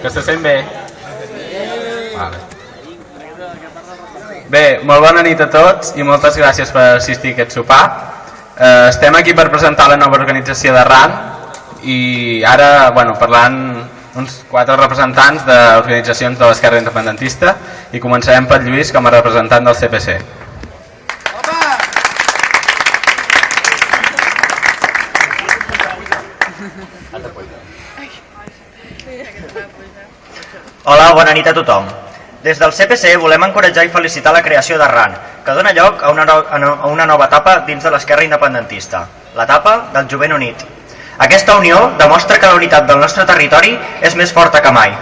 Que se sent bé? Vale. Bé, molt bona nit a tots i moltes gràcies per assistir a aquest sopar. Estem aquí per presentar la nova organització de RAN i ara parlant uns 4 representants d'organitzacions de l'esquerra independentista i començarem per Lluís com a representant del CPC. Hola, bona nit a tothom. Des del CPC volem encoratjar i felicitar la creació de RAN, que dona lloc a una nova etapa dins de l'esquerra independentista, l'etapa del jovent unit. Aquesta unió demostra que la unitat del nostre territori és més forta que mai.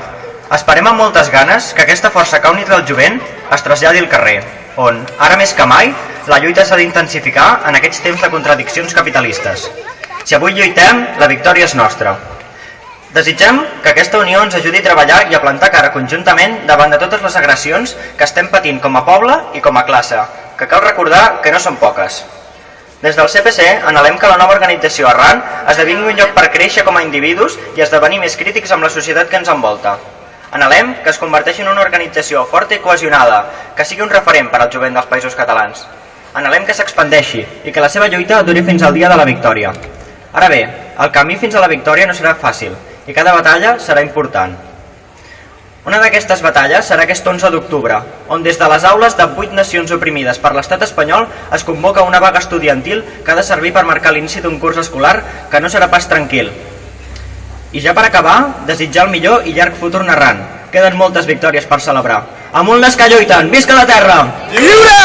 Esperem amb moltes ganes que aquesta força que ha unit el jovent es traslladi al carrer, on, ara més que mai, la lluita s'ha d'intensificar en aquests temps de contradiccions capitalistes. Si avui lluitem, la victòria és nostra. Desitgem que aquesta unió ens ajudi a treballar i a plantar cara conjuntament davant de totes les agressions que estem patint com a poble i com a classe, que cal recordar que no són poques. Des del CPC anhelem que la nova organització RAN esdevingui un lloc per créixer com a individus i esdevenir més crítics amb la societat que ens envolta. Anhelem que es converteixi en una organització forta i cohesionada, que sigui un referent per al jovent dels països catalans. Anhelem que s'expandeixi i que la seva lluita duri fins al dia de la victòria. Ara bé, el camí fins a la victòria no serà fàcil i cada batalla serà important. Una d'aquestes batalles serà aquest 11 d'octubre, on des de les aules de 8 nacions oprimides per l'estat espanyol es convoca una vaga estudiantil que ha de servir per marcar l'inici d'un curs escolar que no serà pas tranquil. I ja per acabar, desitjar el millor i llarg futur a RAN. Queden moltes victòries per celebrar. Amunt les que lluiten! Visca la terra! Lliure!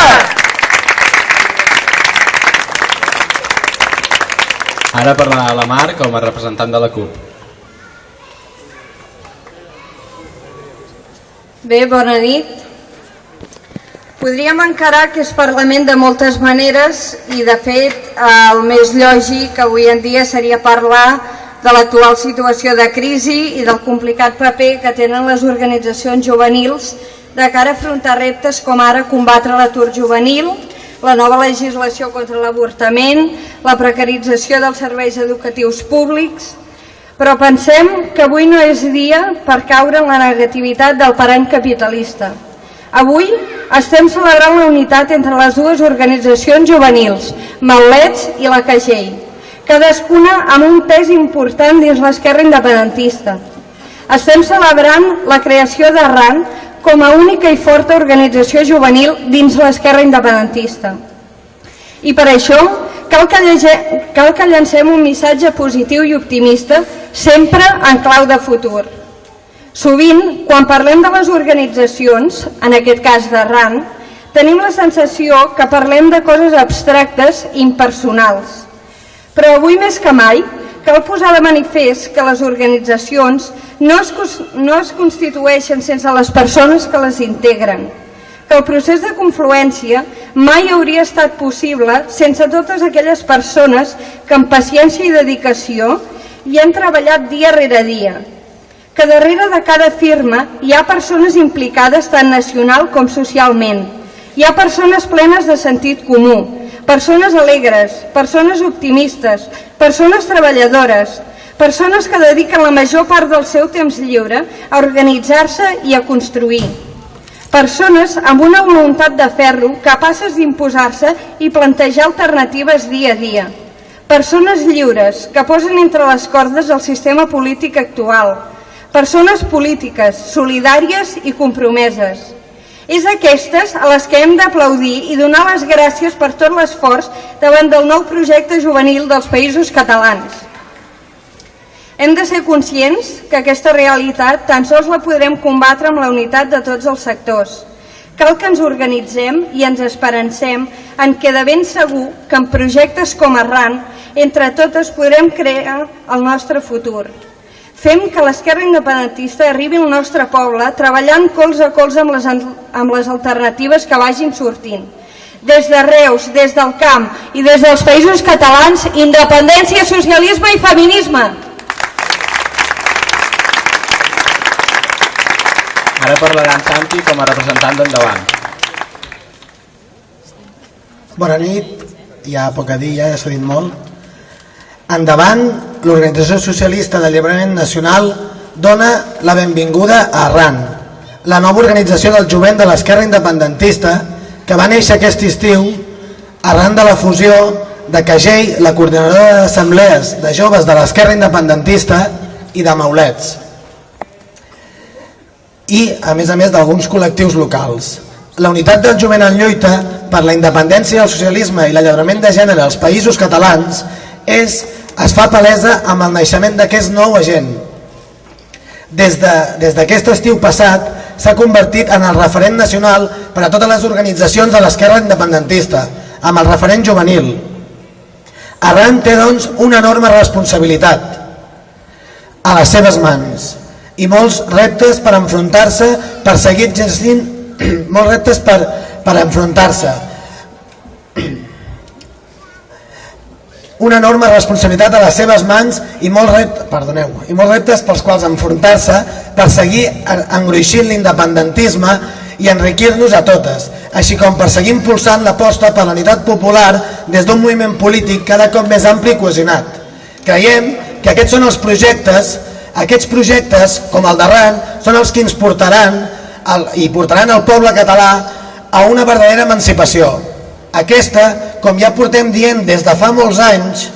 Ara parlarà la Mar com a representant de la CUP. Bé, bona nit. Podríem encarar aquest Parlament de moltes maneres i, de fet, el més lògic avui en dia seria parlar de l'actual situació de crisi i del complicat paper que tenen les organitzacions juvenils de cara a afrontar reptes com ara combatre l'atur juvenil, la nova legislació contra l'avortament, la precarització dels serveis educatius públics. Però pensem que avui no és dia per caure en la negativitat del parany capitalista. Avui estem celebrant la unitat entre les dues organitzacions juvenils, Maulets i la Cagell, cadascuna amb un pes important dins l'esquerra independentista. Estem celebrant la creació de RAN com a única i forta organització juvenil dins l'esquerra independentista. I per això cal que llancem un missatge positiu i optimista sempre en clau de futur. Sovint, quan parlem de les organitzacions, en aquest cas de RAN, tenim la sensació que parlem de coses abstractes i impersonals. Però avui més que mai cal posar de manifest que les organitzacions no es constitueixen sense les persones que les integren, que el procés de confluència mai hauria estat possible sense totes aquelles persones que amb paciència i dedicació hi han treballat dia rere dia, que darrere de cada firma hi ha persones implicades tant nacional com socialment, hi ha persones plenes de sentit comú, persones alegres, persones optimistes, persones treballadores, persones que dediquen la major part del seu temps lliure a organitzar-se i a construir. Persones amb una voluntat de fer-ho, capaces d'imposar-se i plantejar alternatives dia a dia. Persones lliures que posen entre les cordes el sistema polític actual. Persones polítiques, solidàries i compromeses. És aquestes a les que hem d'aplaudir i donar les gràcies per tot l'esforç davant del nou projecte juvenil dels Països Catalans. Hem de ser conscients que aquesta realitat tan sols la podrem combatre amb la unitat de tots els sectors. Cal que ens organitzem i ens esperancem en què de ben segur que en projectes com RAN, entre totes podrem crear el nostre futur. Fem que l'esquerra independentista arribi al nostre poble treballant colze a colze amb les alternatives que vagin sortint. Des de Reus, des del camp i des dels Països Catalans, independència, socialisme i feminisme. Ara parlarà en Santi com a representant d'Endavant. Bona nit. hi ha poc a dir, ja s'ha dit molt. Endavant, l'Organització Socialista d'Alliberament Nacional dona la benvinguda a Arran, la nova organització del jovent de l'esquerra independentista que va néixer aquest estiu arran de la fusió de CAGEI, la coordinadora d'assemblees de joves de l'esquerra independentista, i de Maulets. I, a més d'alguns col·lectius locals. La unitat del jovent en lluita per la independència, el socialisme i l'alliberament de gènere als països catalans es fa palesa amb el naixement d'aquest nou agent. Des d'aquest estiu passat s'ha convertit en el referent nacional per a totes les organitzacions de l'esquerra independentista, amb el referent juvenil. Arran té, doncs, una enorme responsabilitat a les seves mans i molts reptes per enfrontar-se, per seguir exercint molts reptes per enfrontar-se. Una enorme responsabilitat a les seves mans i molts reptes pels quals enfrontar-se per seguir engruixint l'independentisme i enriquir-nos a totes, així com per seguir impulsant l'aposta per la unitat popular des d'un moviment polític cada cop més ampli i cohesionat. Creiem que aquests són els projectes, aquests projectes, com el d'Arran, són els que ens portaran i portaran el poble català a una verdadera emancipació. Aquesta, com ja portem dient des de fa molts anys,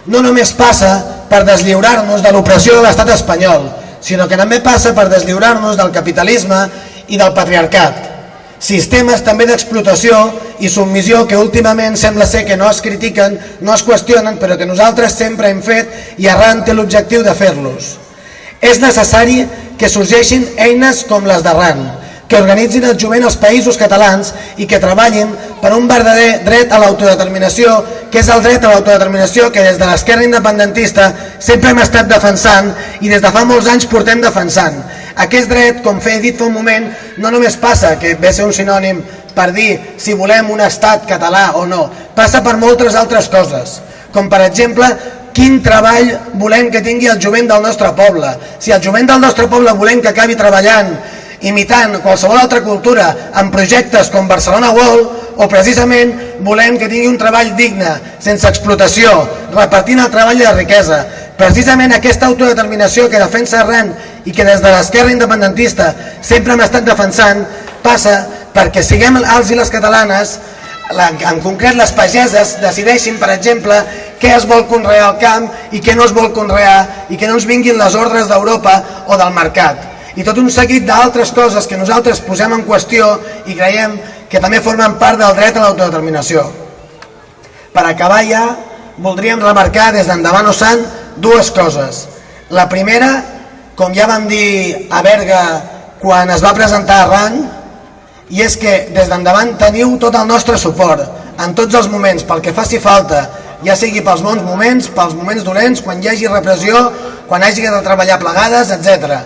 no només passa per deslliurar-nos de l'opressió de l'estat espanyol, sinó que també passa per deslliurar-nos del capitalisme i del patriarcat. Sistemes també d'explotació i submissió que últimament sembla ser que no es critiquen, no es qüestionen, però que nosaltres sempre hem fet i Arran té l'objectiu de fer-los. És necessari que sorgeixin eines com les d'Arran, que organitzin el jovent als països catalans i que treballin per un verdader dret a l'autodeterminació, que és el dret a l'autodeterminació que des de l'esquerra independentista sempre hem estat defensant i des de fa molts anys portem defensant. Aquest dret, com he dit fa un moment, no només passa, que ve a ser un sinònim per dir si volem un estat català o no, passa per moltes altres coses, com per exemple quin treball volem que tingui el jovent del nostre poble. Si el jovent del nostre poble volem que acabi treballant imitant qualsevol altra cultura en projectes com Barcelona World, o precisament volem que tingui un treball digne, sense explotació, repartint el treball i la riquesa. Precisament aquesta autodeterminació que defensa Arran i que des de l'esquerra independentista sempre hem estat defensant passa perquè siguem els i les catalanes, en concret les pageses, decideixin, per exemple, què es vol conrear al camp i què no es vol conrear i que no ens vinguin les ordres d'Europa o del mercat. I tot un seguit d'altres coses que nosaltres posem en qüestió i creiem que també formen part del dret a l'autodeterminació. Per acabar ja, voldríem remarcar des d'Endavant Ossant dues coses. La primera, com ja vam dir a Berga quan es va presentar Arran, i és que des d'Endavant teniu tot el nostre suport en tots els moments, pel que faci falta, ja sigui pels bons moments, pels moments dolents, quan hi hagi repressió, quan hagi de treballar plegades, etc.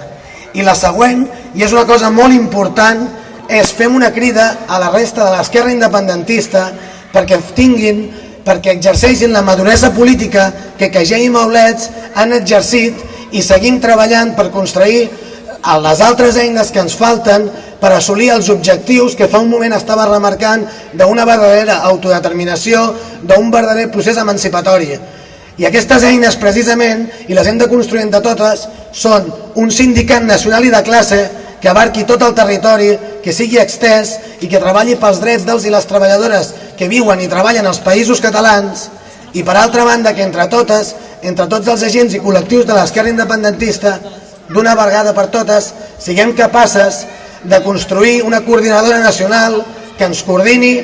I la següent, i és una cosa molt important, és fem una crida a la resta de l'esquerra independentista perquè exerceixin la maduresa política que CAGEI i Maulets han exercit i seguim treballant per construir les altres eines que ens falten per assolir els objectius que fa un moment estava remarcant d'una verdadera autodeterminació, d'un verdader procés emancipatori. I aquestes eines precisament, i les hem de construir entre totes, són un sindicat nacional i de classe que abarqui tot el territori, que sigui extès i que treballi pels drets dels i les treballadores que viuen i treballen als països catalans, i per altra banda que entre totes, entre tots els agents i col·lectius de l'esquerra independentista, d'una vegada per totes, siguem capaces de construir una coordinadora nacional que ens coordini,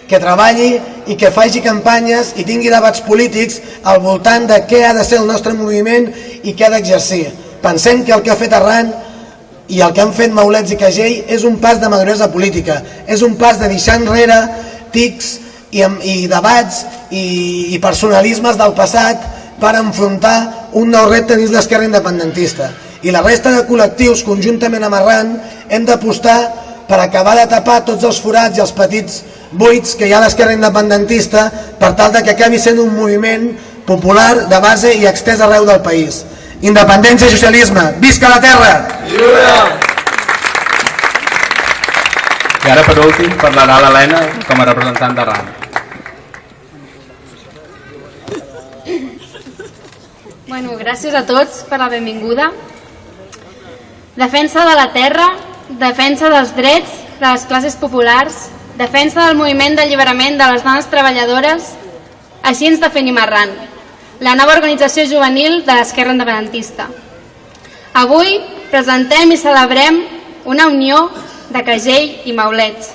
que treballi i que faci campanyes i tingui debats polítics al voltant de què ha de ser el nostre moviment i què ha d'exercir. Pensem que el que ha fet Arran i el que han fet Maulets i CAGEI és un pas de maduresa política, és un pas de deixar enrere tics i debats i personalismes del passat per enfrontar un nou repte dins l'esquerra independentista. I la resta de col·lectius, conjuntament amb Arran, hem d'apostar per acabar de tapar tots els forats i els petits buits que hi ha a l'esquerra independentista per tal que acabi sent un moviment popular de base i extès arreu del país. Independència i socialisme, visca la terra! I ara per últim parlarà l'Helena com a representant d'Arran. Bueno, gràcies a tots per la benvinguda. Defensa de la terra, defensa dels drets de les classes populars, defensa del moviment d'alliberament de les dones treballadores, així ens definim Arran, la nova organització juvenil de l'esquerra independentista. Avui presentem i celebrem una unió de Cagell i Maulets,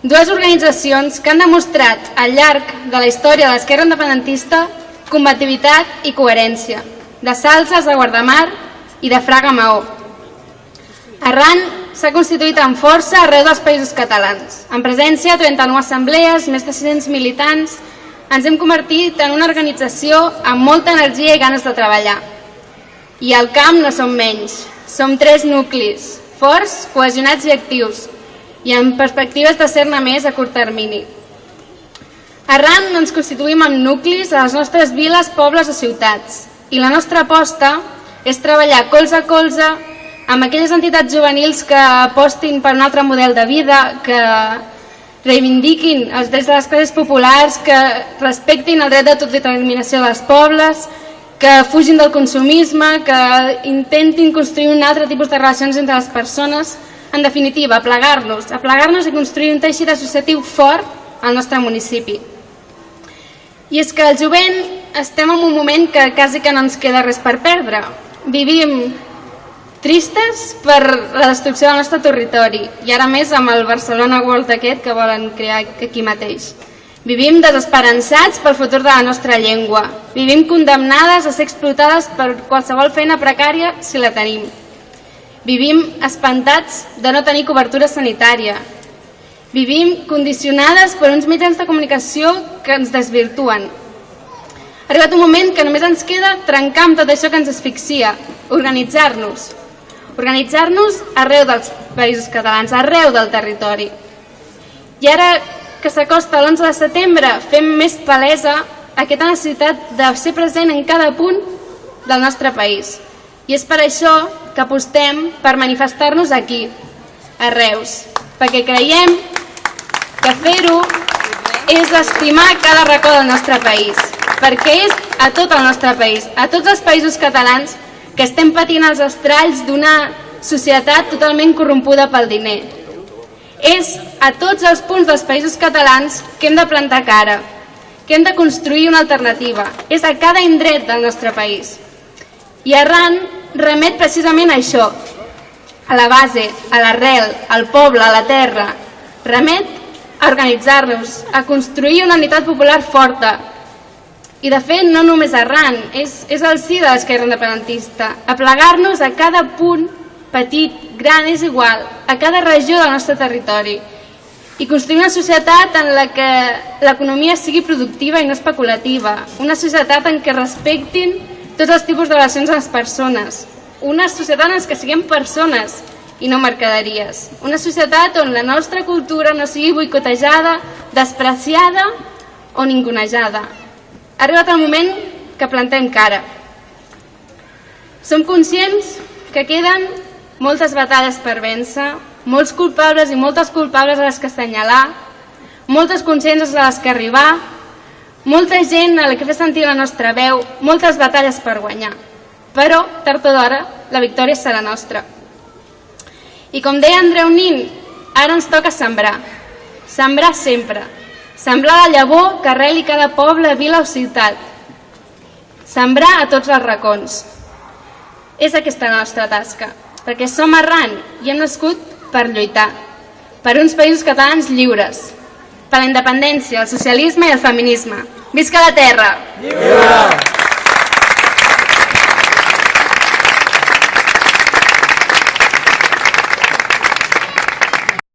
dues organitzacions que han demostrat al llarg de la història de l'esquerra independentista combativitat i coherència, de Salses a Guardamar i de Fraga a Maó. Arran s'ha constituït amb força arreu dels països catalans. En presència, 39 assemblees, més de 600 militants, ens hem convertit en una organització amb molta energia i ganes de treballar. I al camp no som menys, som 3 nuclis, forts, cohesionats i actius, i amb perspectives de ser-ne més a curt termini. Arran ens constituïm en nuclis a les nostres viles, pobles o ciutats, i la nostra aposta és treballar colze a colze amb aquelles entitats juvenils que apostin per un altre model de vida, que reivindiquin els drets de les classes populars, que respectin el dret d'autodeterminació dels pobles, que fugin del consumisme, que intentin construir un altre tipus de relacions entre les persones. En definitiva, aplegar-nos i construir un teixit associatiu fort al nostre municipi. I és que el jovent estem en un moment que quasi que no ens queda res per perdre. Vivim tristes per la destrucció del nostre territori, i ara més amb el Barcelona World aquest que volen crear aquí mateix. Vivim desesperançats pel futur de la nostra llengua. Vivim condemnades a ser explotades per qualsevol feina precària si la tenim. Vivim espantats de no tenir cobertura sanitària. Vivim condicionades per uns mitjans de comunicació que ens desvirtuen. Ha arribat un moment que només ens queda trencar amb tot això que ens asfixia, organitzar-nos. Organitzar-nos arreu dels països catalans, arreu del territori. I ara que s'acosta l'11 de setembre, fem més palesa aquesta necessitat de ser present en cada punt del nostre país. I és per això que apostem per manifestar-nos aquí, a Reus, perquè creiem que fer-ho és estimar cada racó del nostre país, perquè és a tot el nostre país, a tots els països catalans que estem patint els estralls d'una societat totalment corrompuda pel diner. És a tots els punts dels països catalans que hem de plantar cara, que hem de construir una alternativa. És a cada indret del nostre país. I Arran remet precisament a això, a la base, a l'arrel, al poble, a la terra. Remet a organitzar-nos, a construir una unitat popular forta. I de fet, no només Arran, és el sí de l'esquerra independentista. A plegar-nos a cada punt, petit, gran, és igual, a cada regió del nostre territori. I construir una societat en la que l'economia sigui productiva i no especulativa. Una societat en què respectin tots els tipus de relacions a les persones. Una societat en què siguem persones i no mercaderies. Una societat on la nostra cultura no sigui boicotejada, despreciada o ningunejada. Ha arribat el moment que plantem cara. Som conscients que queden moltes batalles per vèncer, molts culpables i moltes culpables a les que assenyalar, moltes consciències a les que arribar, molta gent a la que fer sentir la nostra veu, moltes batalles per guanyar. Però, tard o d'hora, la victòria serà nostra. I com deia Andreu Nin, ara ens toca sembrar. Sembrar sempre. Sembrar la llavor que arreli cada poble, vila o ciutat. Sembrar a tots els racons. És aquesta la nostra tasca, perquè som Arran i hem nascut per lluitar, per uns països catalans lliures, per la independència, el socialisme i el feminisme. Visca la terra! Lliure!